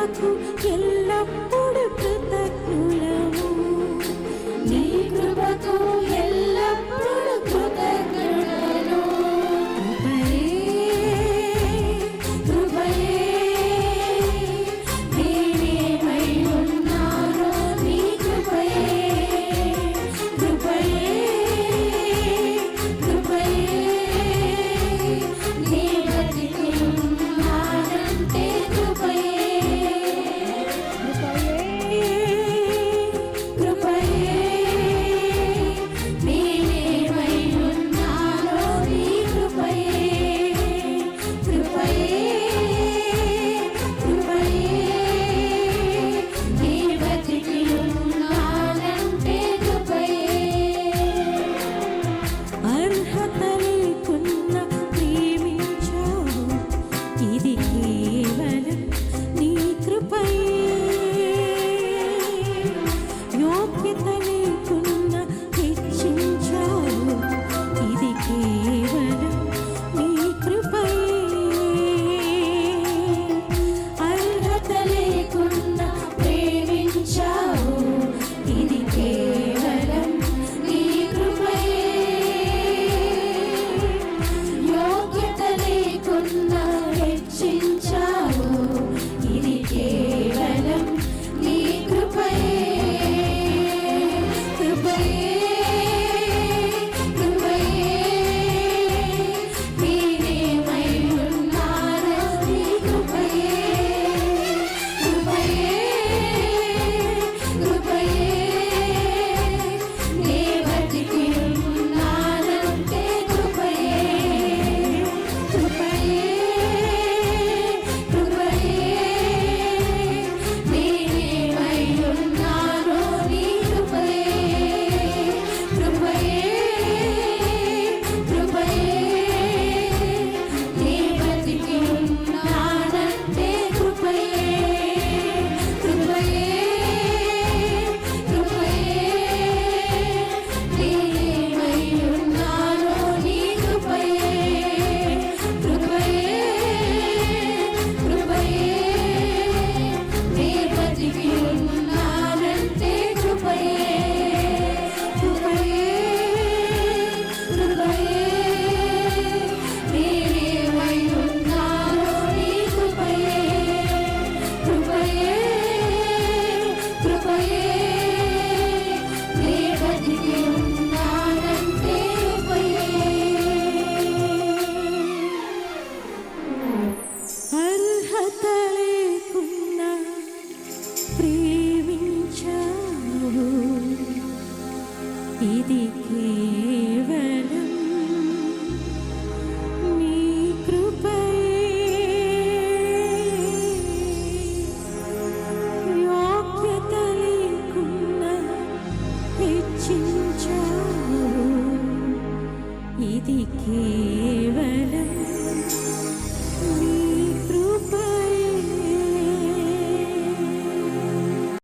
కృపకు ఎల్లప్పుడు కృతజ్ఞులము. నీ కృపకు ఎల్లప్పుడు కృతజ్ఞులను. కృపయే నేనేమై ఉన్నానో నీ కృపయే. కృపయే కృపయే నీ బతికి ఉన్నానంటే కృపయే. కృపయే నేనేమై ఉన్నానో నీ కృపయే. కృపయే కృపయే నీ బతికి ఉన్నానంటే కృపయే. అర్హత లేకున్నా ప్రేమించావు, ఇది కేవలం నీ కృపయే. యోగ్యత లేకున్నా హెచ్చించావు, ఇది కేవలం నీ కృపయే. అర్హత లేకున్నా ప్రేమించావు, ఇది కేవలం నీ కృపయే. యోగ్యత లేకున్నా హెచ్చించావు, ఇది కేవలం నీ కృపయే. కృపయే కృపయే నేనేమై ఉన్నానో నీ కృపయే. కృపయే కృపయే నీ బతికి ఉన్నానంటే కృపయే. కృపయే కృపయే నేనేమై ఉన్నానో నీ కృపయే. కృపయే కృపయే నీ బతికి ఉన్నానంటే కృపయే. కృపయే కృపయే నేనేమై ఉన్నానో నీ కృపయే. కృపయే కృపయే నీ బతికి ఉన్నానంటే కృపయే. కృపయే కృపయే నేనేమై ఉన్నానో నీ కృపయే. కృపయే కృపయే నీ బతికి ఉన్నానంటే కృపయే. అర్హత లేకున్నా ప్రేమించావు, ఇది కేవలం నీ కృపయే. యోగ్యత లేకున్నా హెచ్చించావు, ఇది కేవలం నీ